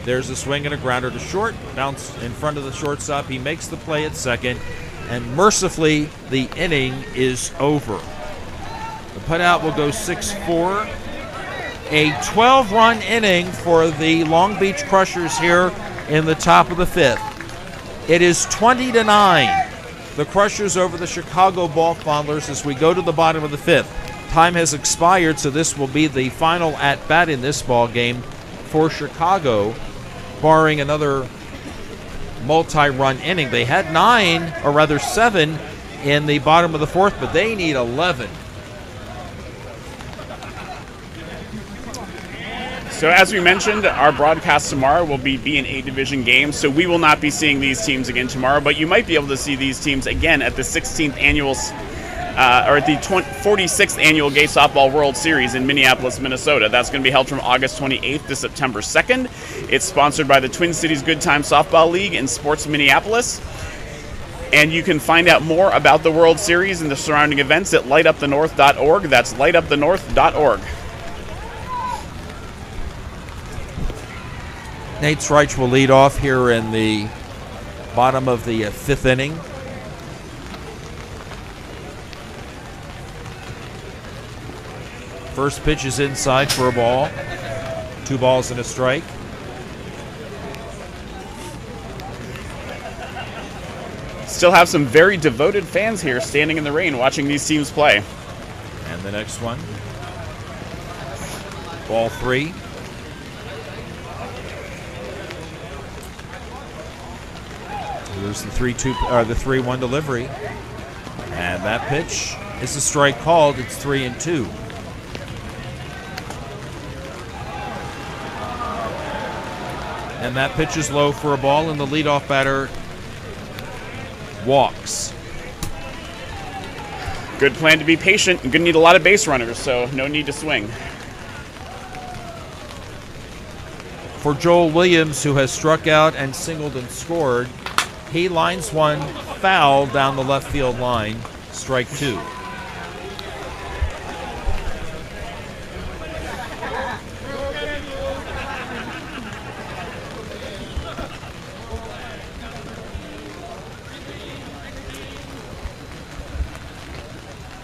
There's a swing and a grounder to short. Bounce in front of the shortstop. He makes the play at second. And mercifully, the inning is over. The putout will go 6-4. A 12-run inning for the Long Beach Crushers here in the top of the 5th. It is 20-9. The Crushers over the Chicago Ball Fondlers as we go to the bottom of the 5th. Time has expired, so this will be the final at-bat in this ball game for Chicago, barring another multi-run inning. They had 7 in the bottom of the 4th, but they need 11. So as we mentioned, our broadcast tomorrow will be B&A division games, so we will not be seeing these teams again tomorrow, but you might be able to see these teams again at the 16th annual or at the 46th annual Gay Softball World Series in Minneapolis, Minnesota. That's going to be held from August 28th to September 2nd. It's sponsored by the Twin Cities Good Time Softball League and Sports Minneapolis. And you can find out more about the World Series and the surrounding events at lightupthenorth.org. That's lightupthenorth.org. Nate Streich will lead off here in the bottom of the 5th inning. First pitch is inside for a ball. 2 balls and a strike. Still have some very devoted fans here standing in the rain watching these teams play. And the next one. Ball 3. There's the 3-1 delivery. And that pitch is a strike called. It's 3-2. And that pitch is low for a ball, and the leadoff batter walks. Good plan to be patient. You're going to need a lot of base runners, so no need to swing. For Joel Williams, who has struck out and singled and scored, he lines one foul down the left field line, strike two.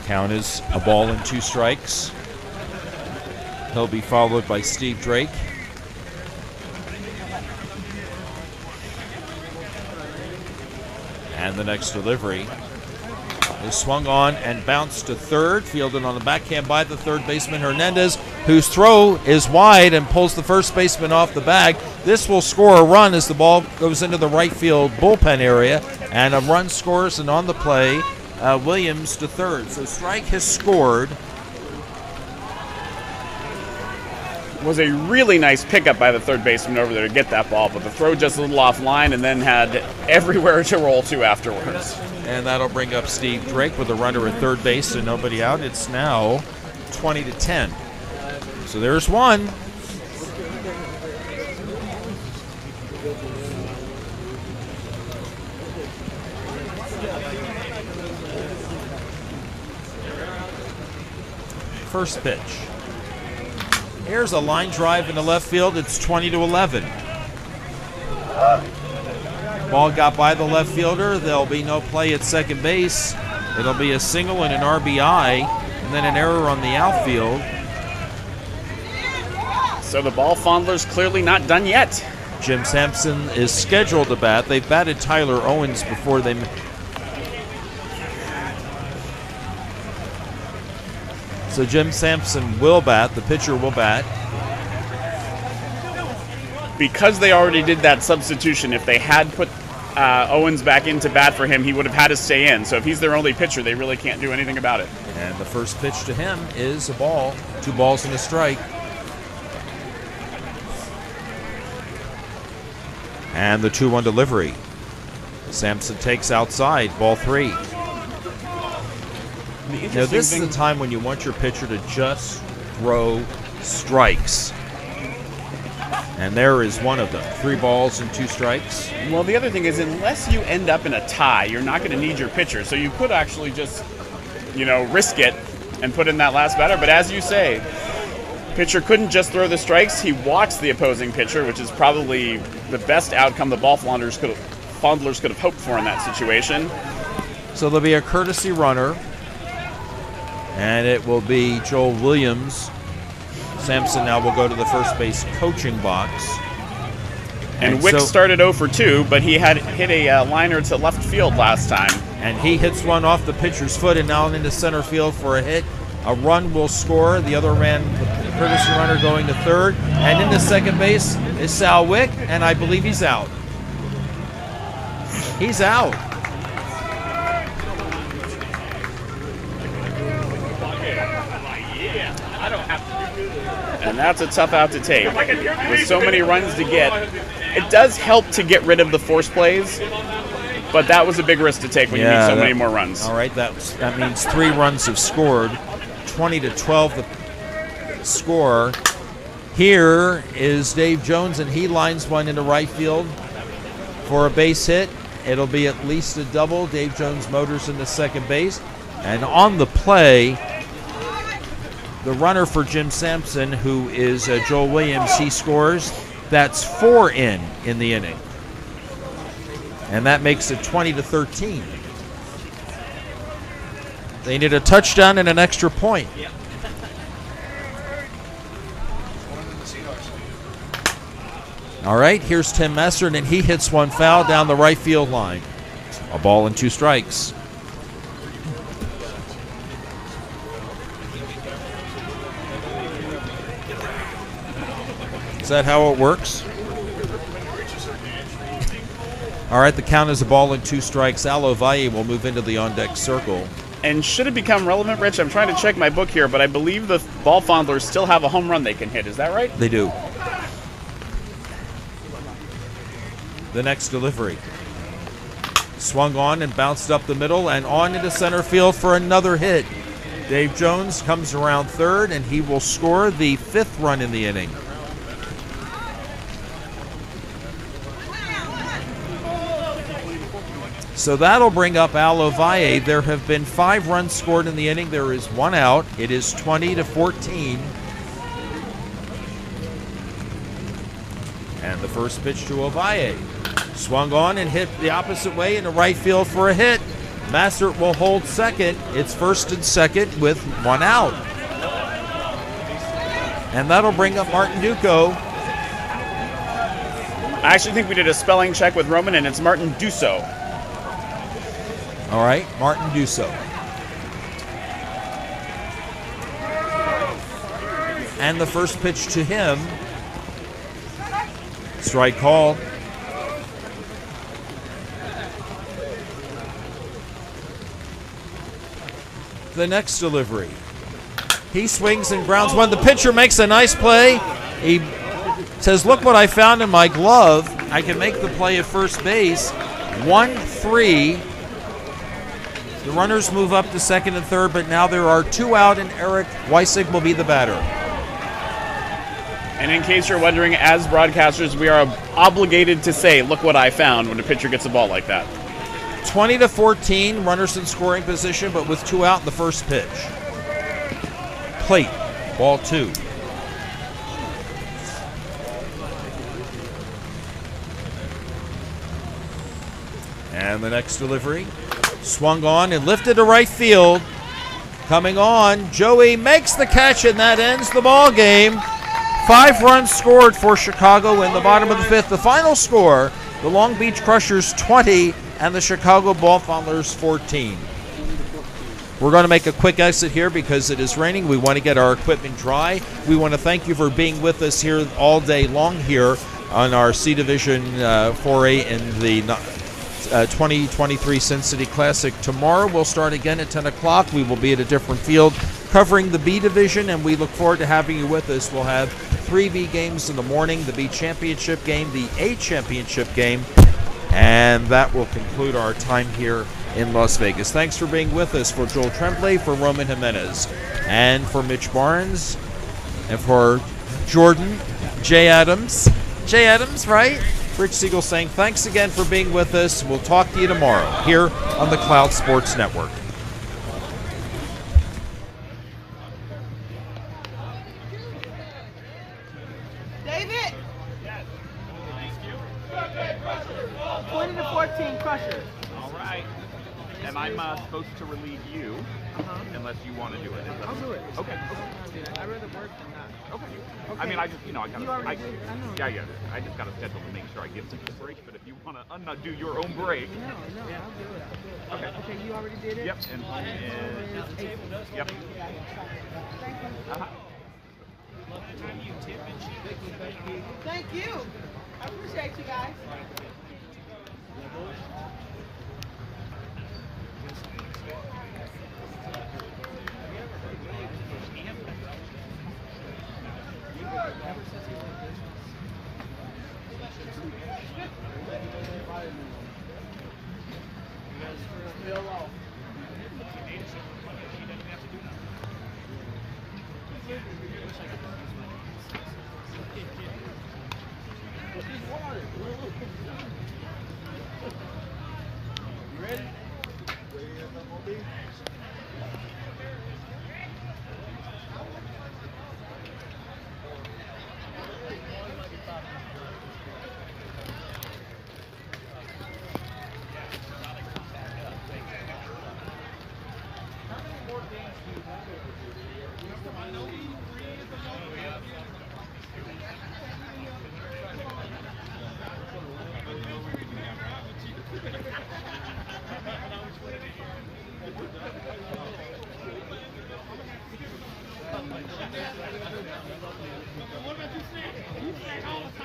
Count is a ball and 2 strikes. He'll be followed by Steve Drake. And the next delivery is swung on and bounced to third, fielded on the backhand by the third baseman Hernandez, whose throw is wide and pulls the first baseman off the bag. This will score a run as the ball goes into the right field bullpen area, and a run scores, and on the play, Williams to third. So Strike has scored. Was a really nice pickup by the third baseman over there to get that ball, but the throw just a little offline and then had everywhere to roll to afterwards. And that'll bring up Steve Drake with a runner at third base and nobody out. It's now 20-10. So there's one. First pitch. Here's a line drive into left field. It's 20-11. Ball got by the left fielder. There'll be no play at second base. It'll be a single and an RBI, and then an error on the outfield. So the ball fondler's clearly not done yet. Jim Sampson is scheduled to bat. They've batted Tyler Owens before they... So Jim Sampson will bat. The pitcher will bat. Because they already did that substitution, if they had put Owens back in to bat for him, he would have had to stay in. So if he's their only pitcher, they really can't do anything about it. And the first pitch to him is a ball. 2 balls and a strike. And the 2-1 delivery. Sampson takes outside, ball 3. Now, this is the time when you want your pitcher to just throw strikes. And there is one of them. 3 balls and 2 strikes. Well, the other thing is, unless you end up in a tie, you're not going to need your pitcher. So you could actually just, risk it and put in that last batter. But as you say, pitcher couldn't just throw the strikes. He walks the opposing pitcher, which is probably the best outcome the ball fondlers could have hoped for in that situation. So there'll be a courtesy runner. And it will be Joel Williams. Sampson now will go to the first base coaching box. And Wick started 0 for 2, but he had hit a liner to left field last time. And he hits one off the pitcher's foot and now into center field for a hit. A run will score. The other man, the courtesy runner, going to third. And into second base is Sal Wick, and I believe he's out. He's out. And that's a tough out to take. With so many runs to get, it does help to get rid of the force plays, but that was a big risk to take when you need so many more runs. All right, that means 3 runs have scored. 20-12 the score. Here is Dave Jones, and he lines one into right field for a base hit. It'll be at least a double. Dave Jones motors into second base. And on the play, the runner for Jim Sampson, who is Joel Williams, he scores. That's 4 in the inning. And that makes it 20-13. They need a touchdown and an extra point. All right, here's Tim Messer, and he hits one foul down the right field line. A ball and 2 strikes. Is that how it works? All right, the count is a ball and 2 strikes. Al Ovalle will move into the on-deck circle. And should it become relevant, Rich? I'm trying to check my book here, but I believe the ball fondlers still have a home run they can hit. Is that right? They do. The next delivery. Swung on and bounced up the middle and on into center field for another hit. Dave Jones comes around third, and he will score the 5th run in the inning. So that'll bring up Al Ovalle. There have been 5 runs scored in the inning. There is 1 out. It is 20-14. And the first pitch to Ovalle. Swung on and hit the opposite way into right field for a hit. Mastert will hold second. It's first and second with 1 out. And that'll bring up Martin Duco. I actually think we did a spelling check with Roman, and it's Martin Duso. All right, Martin Duso. And the first pitch to him. Strike call. The next delivery. He swings and grounds one. The pitcher makes a nice play. He says, look what I found in my glove. I can make the play at first base. 1-3. The runners move up to second and third, but now there are 2 out, and Eric Weissig will be the batter. And in case you're wondering, as broadcasters, we are obligated to say, look what I found, when a pitcher gets a ball like that. 20-14, runners in scoring position, but with 2 out in the first pitch. Plate, ball 2. And the next delivery. Swung on and lifted to right field. Coming on, Joey makes the catch, and that ends the ball game. 5 runs scored for Chicago in the bottom of the 5th. The final score, the Long Beach Crushers 20 and the Chicago Ball Fondlers 14. We're going to make a quick exit here because it is raining. We want to get our equipment dry. We want to thank you for being with us here all day long here on our C Division foray in the 2023 Sin City Classic. Tomorrow we'll start again at 10 o'clock. We will be at a different field covering the B Division, and we look forward to having you with us. We'll have 3 B games in the morning, the B Championship game, the A Championship game, and that will conclude our time here in Las Vegas. Thanks for being with us. For Joel Tremblay, for Roman Jimenez, and for Mitch Barnes, and for Jordan J. Adams. J. Adams, right? Rich Siegel saying thanks again for being with us. We'll talk to you tomorrow here on the Cloud Sports Network. David! 20-14 Crushers. All right. And I'm supposed to relieve you, unless you want to do it. I'll do it. Okay. I'd rather work than not. Okay. I mean, I just, I You already did. I know. Yeah. I just got to schedule to make sure I give them a break. But if you want to do your own break. No, I'll do it. Okay. Okay, you already did it? Yep. And yep. Thank you. I appreciate you guys. What about you, Snake? You snake all the time.